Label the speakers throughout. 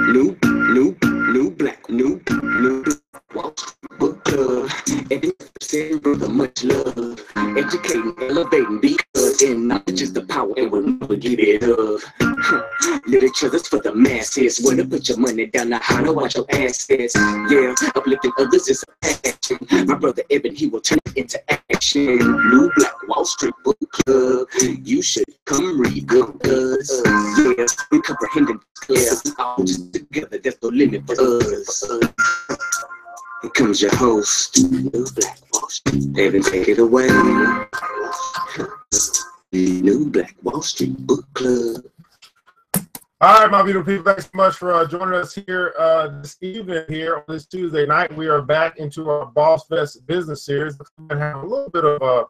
Speaker 1: New black Wall Street book club. And send brother much love. Educating, elevating, because in knowledge is the power and we'll never give it up. Literature's for the masses. Where to put your money down, now how to watch your assets. Yeah, uplifting others is a passion. My brother Eben, he will turn it into action. New Black Wall Street book club. You should come read good cause. Yeah, we comprehending clear. All just together, there's no limit for us. Here comes your host, New Black Wall Street. Eben, take it away. New Black Wall Street book club.
Speaker 2: All right, my beautiful people, thanks so much for joining us here this evening here on this Tuesday night. We are back into our BossVest business series. We have a little bit of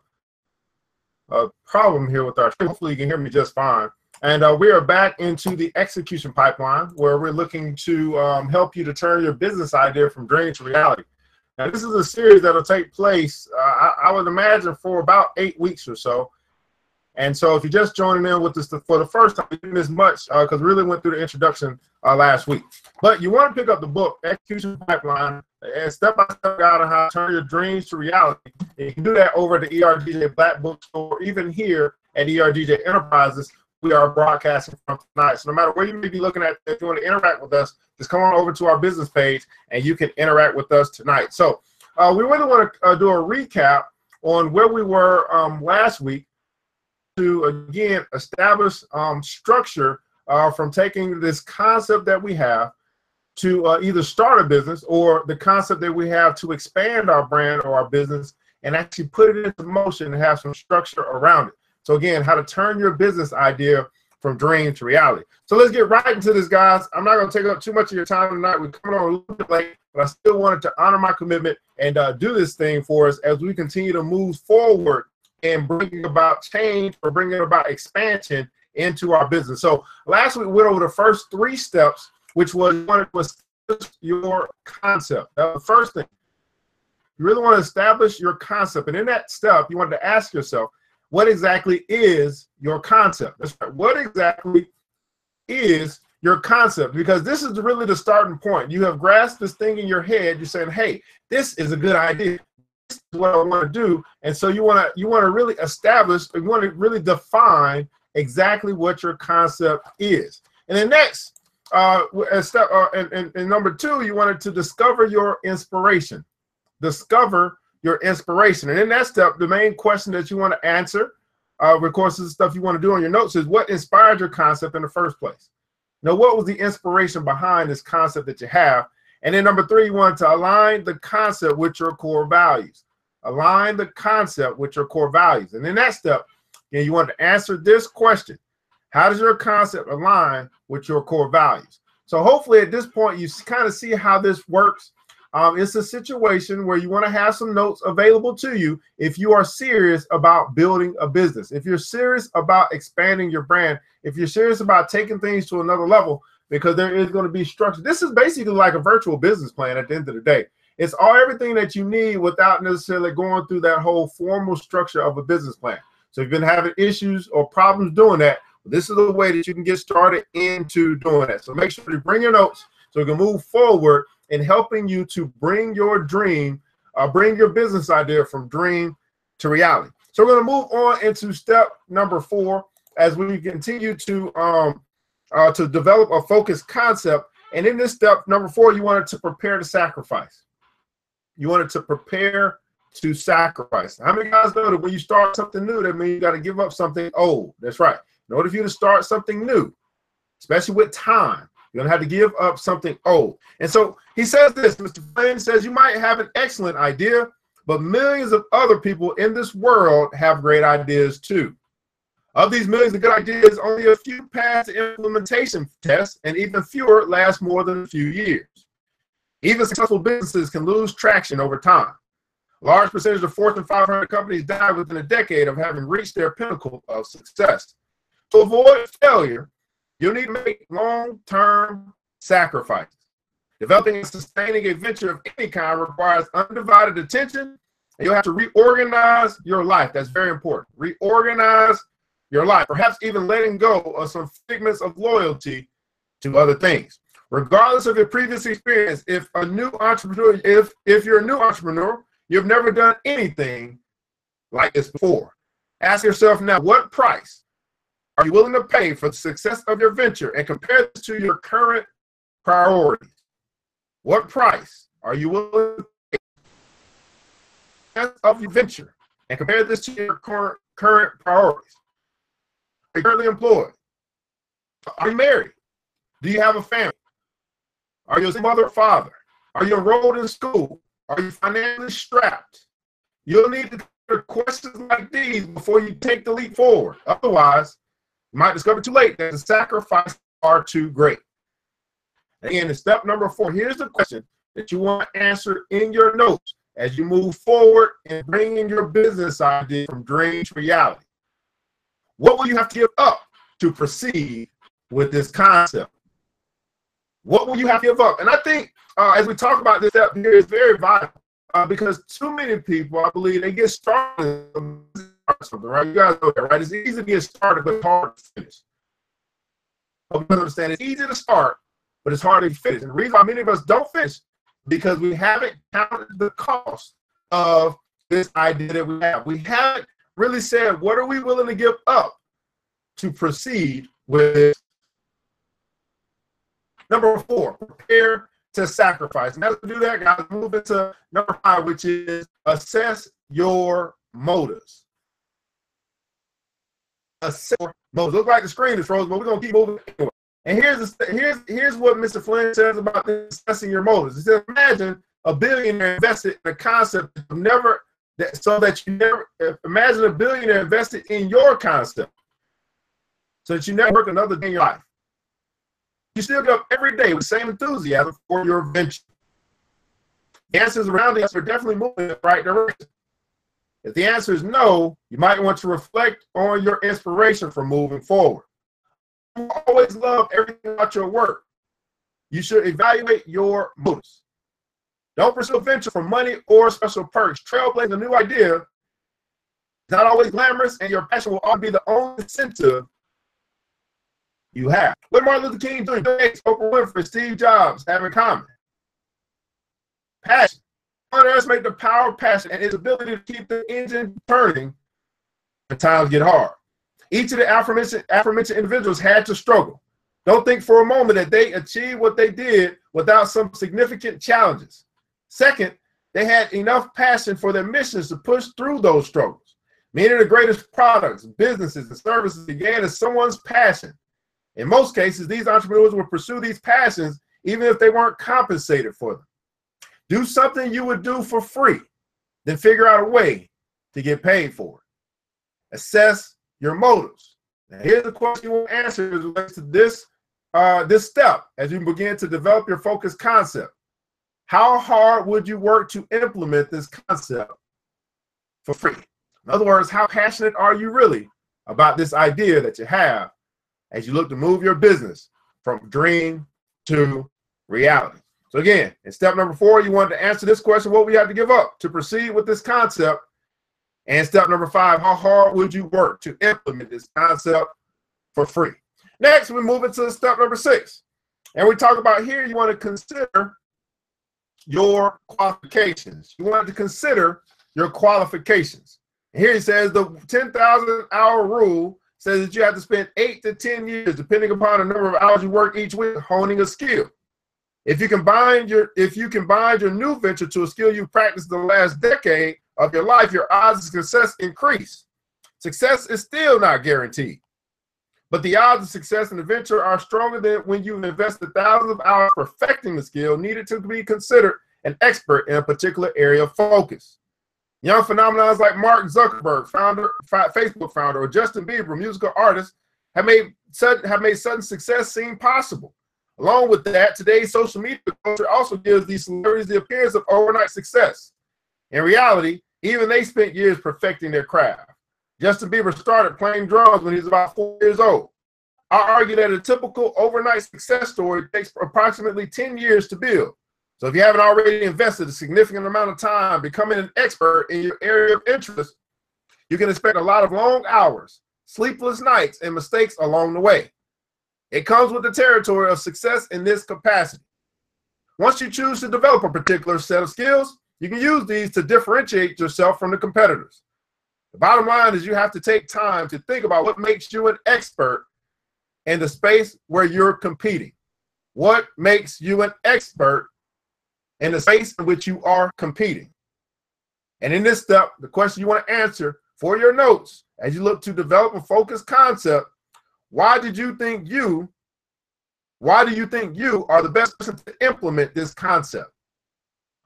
Speaker 2: a problem here with our show. Hopefully you can hear me just fine. And we are back into the execution pipeline where we're looking to help you to turn your business idea from dream to reality. Now, this is a series that will take place, I would imagine, for about 8 weeks or so. And so if you're just joining in with us for the first time, you didn't miss much because we really went through the introduction last week. But you want to pick up the book, Execution Pipeline, and step-by-step guide on how to turn your dreams to reality. And you can do that over at the ERGJ Black Bookstore, even here at ERGJ Enterprises. We are broadcasting from tonight. So no matter where you may be looking at, if you want to interact with us, just come on over to our business page and you can interact with us tonight. So we really want to do a recap on where we were last week, to again establish structure from taking this concept that we have to either start a business, or the concept that we have to expand our brand or our business and actually put it into motion and have some structure around it. So again, how to turn your business idea from dream to reality. So let's get right into this, guys. I'm not going to take up too much of your time tonight. We're coming on a little bit late, but I still wanted to honor my commitment and do this thing for us as we continue to move forward and bringing about change or bringing about expansion into our business. So last week we went over the first 3 steps, which was your concept. That was the first thing. You really want to establish your concept. And in that step, you wanted to ask yourself, what exactly is your concept? That's right. What exactly is your concept? Because this is really the starting point. You have grasped this thing in your head. You're saying, hey, this is a good idea. This is what I want to do. And so you want to really establish, you want to really define exactly what your concept is. And then next, and number 2, you wanted to discover your inspiration. Discover your inspiration. And in that step, the main question that you want to answer, of course, this is stuff you want to do on your notes, is what inspired your concept in the first place? Now, what was the inspiration behind this concept that you have? And then number 3, you want to align the concept with your core values. Align the concept with your core values. And in that step, you want to answer this question. How does your concept align with your core values? So hopefully at this point, you kind of see how this works. It's a situation where you want to have some notes available to you if you are serious about building a business, if you're serious about expanding your brand, if you're serious about taking things to another level, because there is going to be structure. This is basically like a virtual business plan at the end of the day. It's everything that you need without necessarily going through that whole formal structure of a business plan. So if you've been having issues or problems doing that, this is the way that you can get started into doing that. So make sure you bring your notes so you can move forward in helping you to bring your dream, bring your business idea from dream to reality. So we're going to move on into step number 4 as we continue to develop a focused concept. And in this step number 4, you wanted to prepare to sacrifice. You wanted to prepare to sacrifice. How many guys know that when you start something new, that means you got to give up something old? That's right. In order for you to start something new, especially with time, you're going to have to give up something old. And so he says this, Mr. Flynn says, you might have an excellent idea, but millions of other people in this world have great ideas too. Of these millions of good ideas, only a few pass the implementation test, and even fewer last more than a few years. Even successful businesses can lose traction over time. A large percentage of Fortune 500 companies die within a decade of having reached their pinnacle of success. To avoid failure, you'll need to make long-term sacrifices. Developing and sustaining a venture of any kind requires undivided attention, and you'll have to reorganize your life. That's very important. Reorganize your life, perhaps even letting go of some figments of loyalty to other things. Regardless of your previous experience, if you're a new entrepreneur, you've never done anything like this before. Ask yourself now, what price are you willing to pay for the success of your venture, and compare this to your current priorities? What price are you willing to pay for the success of your venture, and compare this to your current priorities? Are you currently employed? Are you married? Do you have a family? Are you a mother or father? Are you enrolled in school? Are you financially strapped? You'll need to consider questions like these before you take the leap forward. Otherwise, you might discover too late that the sacrifices are too great. Again, in step number 4, here's the question that you want to answer in your notes as you move forward in bringing your business idea from dream to reality. What will you have to give up to proceed with this concept? What will you have to give up? And I think as we talk about this step here, it's very vital because too many people, I believe, they get started on something, right? You guys know that, right? It's easy to get started, but it's hard to finish. Hope you understand. It's easy to start, but it's hard to finish. And the reason why many of us don't finish because we haven't counted the cost of this idea that we have. We haven't really said, what are we willing to give up to proceed with this? Number 4, prepare to sacrifice. And as we do that, guys, move into number 5, which is assess your motives. Assess your motives. Looks like the screen is frozen, but we're gonna keep moving anyway. And here's what Mr. Flynn says about assessing your motives. He says, imagine a billionaire invested in a concept imagine a billionaire invested in your concept so that you never work another day in your life. You still get up every day with the same enthusiasm for your venture. The answers around us are definitely moving in the right direction. If the answer is no, you might want to reflect on your inspiration for moving forward. You always love everything about your work. You should evaluate your motives. Don't pursue a venture for money or special perks. Trailblazing a new idea is not always glamorous, and your passion will always be the only incentive you have. What Martin Luther King doing? Oprah Winfrey, Steve Jobs have in common? Passion. Don't underestimate the power of passion and its ability to keep the engine turning when times get hard. Each of the aforementioned individuals had to struggle. Don't think for a moment that they achieved what they did without some significant challenges. Second, they had enough passion for their missions to push through those struggles. Many of the greatest products, businesses, and services began as someone's passion. In most cases, these entrepreneurs will pursue these passions even if they weren't compensated for them. Do something you would do for free, then figure out a way to get paid for it. Assess your motives. Now, here's the question you want to answer as it relates to this step as you begin to develop your focus concept. How hard would you work to implement this concept for free? In other words, how passionate are you really about this idea that you have as you look to move your business from dream to reality? So again, in step number 4, you wanted to answer this question: what we have to give up to proceed with this concept? And step number 5, how hard would you work to implement this concept for free? Next, we move into step number 6. And we talk about here, you want to consider your qualifications. You want to consider your qualifications. And here he says the 10,000 hour rule says that you have to spend 8 to 10 years, depending upon the number of hours you work each week, honing a skill. If you combine your new venture to a skill you practiced the last decade of your life, your odds of success increase. Success is still not guaranteed, but the odds of success in the venture are stronger than when you've invested thousands of hours perfecting the skill needed to be considered an expert in a particular area of focus. Young phenomenons like Mark Zuckerberg, Facebook founder, or Justin Bieber, musical artist, have made sudden success seem possible. Along with that, today's social media culture also gives these celebrities the appearance of overnight success. In reality, even they spent years perfecting their craft. Justin Bieber started playing drums when he was about 4 years old. I argue that a typical overnight success story takes approximately 10 years to build. So if you haven't already invested a significant amount of time becoming an expert in your area of interest, you can expect a lot of long hours, sleepless nights, and mistakes along the way. It comes with the territory of success in this capacity. Once you choose to develop a particular set of skills, you can use these to differentiate yourself from the competitors. The bottom line is you have to take time to think about what makes you an expert in the space where you're competing. What makes you an expert in the space in which you are competing? And in this step, the question you want to answer for your notes as you look to develop a focused concept, why do you think you are the best person to implement this concept?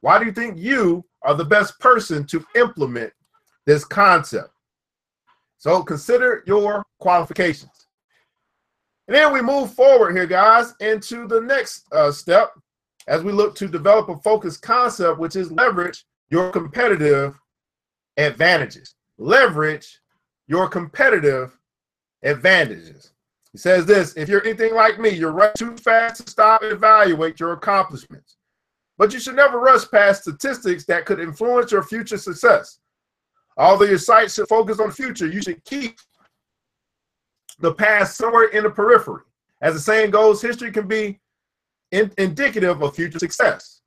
Speaker 2: Why do you think you are the best person to implement this concept? So consider your qualifications. And then we move forward here, guys, into the next step as we look to develop a focused concept, which is leverage your competitive advantages. Leverage your competitive advantages. He says this: if you're anything like me, you're running too fast to stop and evaluate your accomplishments. But you should never rush past statistics that could influence your future success. Although your sights should focus on the future, you should keep the past somewhere in the periphery. As the saying goes, history can be indicative of future success.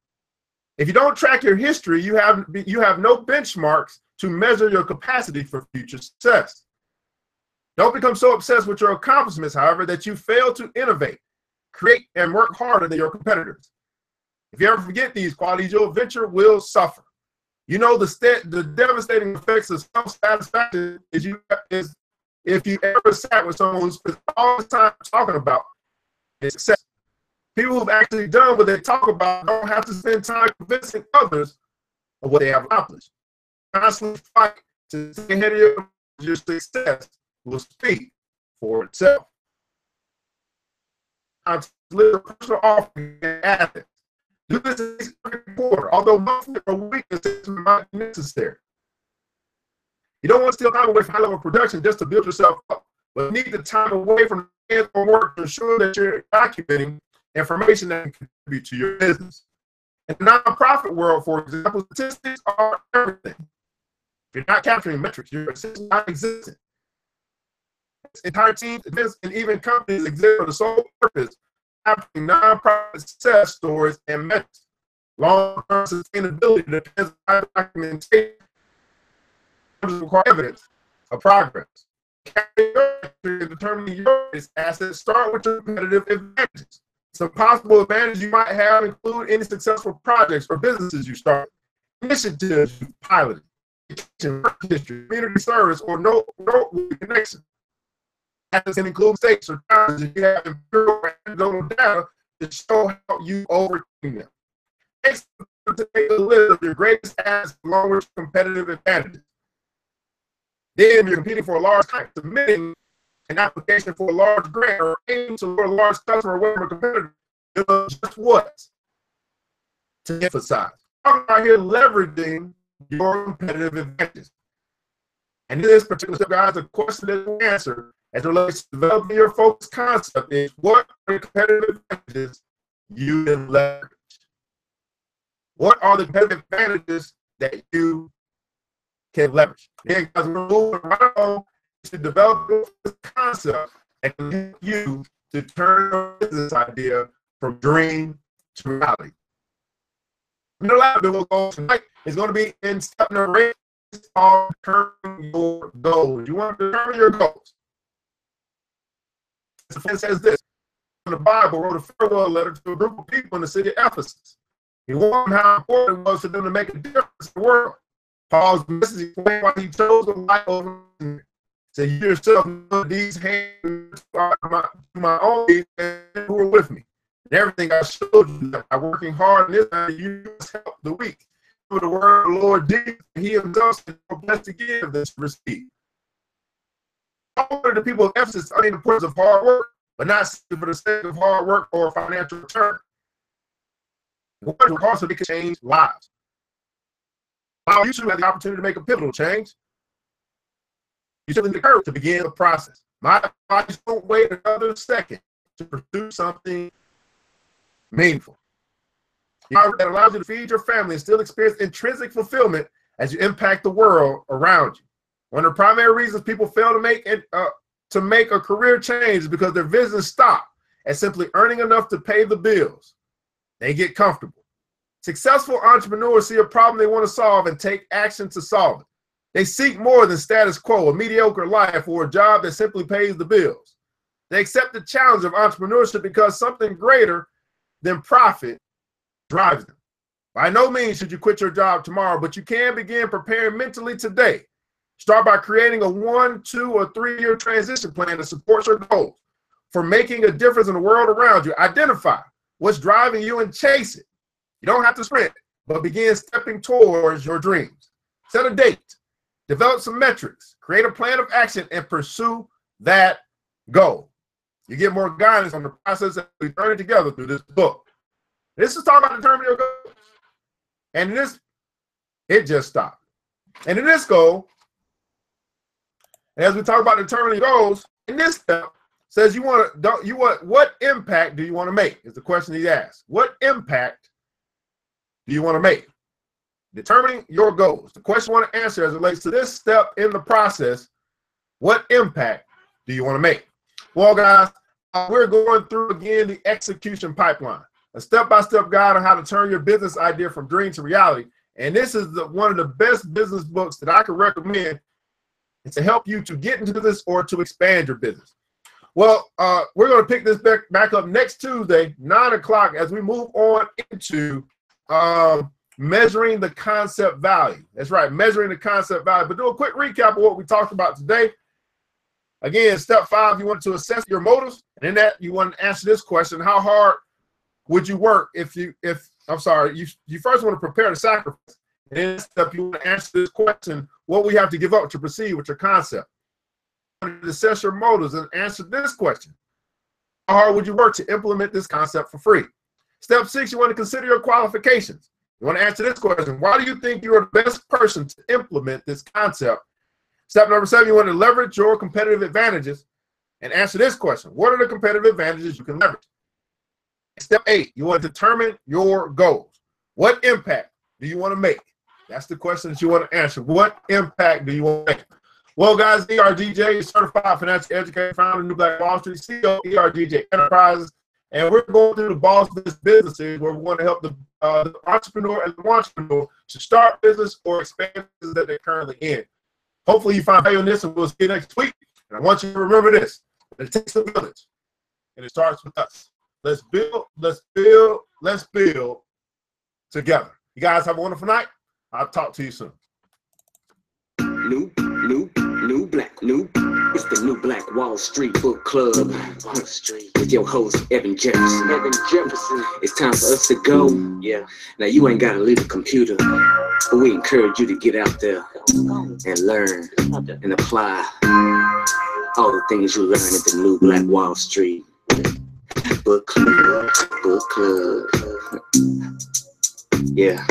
Speaker 2: If you don't track your history, you have no benchmarks to measure your capacity for future success. Don't become so obsessed with your accomplishments, however, that you fail to innovate, create, and work harder than your competitors. If you ever forget these qualities, your venture will suffer. You know, the devastating effects of self-satisfaction is if you ever sat with someone who spends all the time talking about success. People who've actually done what they talk about don't have to spend time convincing others of what they have accomplished. Constantly fight to stay ahead of your success will speak for itself. To live a personal offering and assets. Do this every quarter, although monthly or weekly might be necessary. You don't want to steal time away from high-level production just to build yourself up, but you need the time away from hands-on work to ensure that you're documenting information that can contribute to your business. In the nonprofit world, for example, statistics are everything. If you're not capturing metrics, you're essentially not existing. Entire teams, events, and even companies exist for the sole purpose of capturing nonprofit success stories and metrics. Long-term sustainability depends on documentation. Require evidence of progress. Determining your assets start with your competitive advantages. Some possible advantages you might have include any successful projects or businesses you start, initiatives you piloted, work history, community service, or noteworthy connection. Assets can include mistakes or challenges you have empirical anecdotal data to show how you overcame them. Next, to take a list of your greatest assets along with competitive advantages. Then you're competing for a large client, submitting an application for a large grant or aiming to a large customer or whatever competitor. Just what to emphasize. I'm talking about here leveraging your competitive advantages. And in this particular step, guys, the question that we answer as it relates to developing your focus concept is what are the competitive advantages you can leverage? What are the competitive advantages that you can leverage? Again, guys, we're moving right on to develop this concept that can help you to turn your business idea from dream to reality. And the last bit we'll go tonight is going to be in step number 8. It's called determining your goals. You want to determine your goals. Flynn says this: in the Bible, wrote a farewell letter to a group of people in the city of Ephesus. He warned them how important it was for them to make a difference in the world. Paul's message explained why he chose the life over me. Said, you yourself know these hands are my own and who are with me. And everything I showed you that by working hard in this, you must help the weak. For the word of the Lord Jesus, he himself said, blessed to give this to receive. All of the people of Ephesus are the importance of hard work, but not for the sake of hard work or financial return. The word will also be change lives. Now you should have the opportunity to make a pivotal change. You should have the courage to begin the process. My advice: don't wait another second to pursue something meaningful. That allows you to feed your family and still experience intrinsic fulfillment as you impact the world around you. One of the primary reasons people fail to make a career change is because their vision stopped at simply earning enough to pay the bills. They get comfortable. Successful entrepreneurs see a problem they want to solve and take action to solve it. They seek more than status quo, a mediocre life, or a job that simply pays the bills. They accept the challenge of entrepreneurship because something greater than profit drives them. By no means should you quit your job tomorrow, but you can begin preparing mentally today. Start by creating a 1, 2, or 3-year transition plan that supports your goals. For making a difference in the world around you, identify what's driving you and chase it. You don't have to sprint, but begin stepping towards your dreams. Set a date, develop some metrics, create a plan of action, and pursue that goal. You get more guidance on the process that we learn together through this book. This is talking about determining your goals. And in this, it just stopped. And in this goal, as we talk about determining goals, in this step says what impact do you want to make? Is the question he asked. What impact do you want to make? Determining your goals. The question you want to answer as it relates to this step in the process, what impact do you want to make? Well, guys, we're going through again the execution pipeline, a step-by-step guide on how to turn your business idea from dream to reality. And this is one of the best business books that I can recommend to help you to get into this or to expand your business. Well, we're going to pick this back up next Tuesday, 9 o'clock, as we move on into measuring the concept value. That's right, measuring the concept value. But do a quick recap of what we talked about today. Again, step 5, you want to assess your motives. And in that, you want to answer this question: how hard would you work you first want to prepare to sacrifice. And in this step, you want to answer this question: what we have to give up to proceed with your concept. You want to assess your motives and answer this question: how hard would you work to implement this concept for free? Step 6, you want to consider your qualifications. You want to answer this question: why do you think you are the best person to implement this concept? Step number 7, you want to leverage your competitive advantages and answer this question: what are the competitive advantages you can leverage? Step 8, you want to determine your goals. What impact do you want to make? That's the question that you want to answer. What impact do you want to make? Well, guys, ERGJ is certified financial educator, founder of New Black Wall Street, CEO of ERGJ Enterprises, and we're going through the BossVest business series where we want to help the entrepreneur and the entrepreneur to start business or expand business that they're currently in. Hopefully you find value in this, and we'll see you next week. And I want you to remember this: it takes a village, and it starts with us. Let's build together. You guys have a wonderful night. I'll talk to you soon.
Speaker 1: New Black. It's the New Black Wall Street Book Club. Wall Street. With your host, Evan Jefferson. It's time for us to go. Yeah. Now, you ain't got to leave the computer, but we encourage you to get out there and learn and apply all the things you learn at the New Black Wall Street Book Club. Yeah.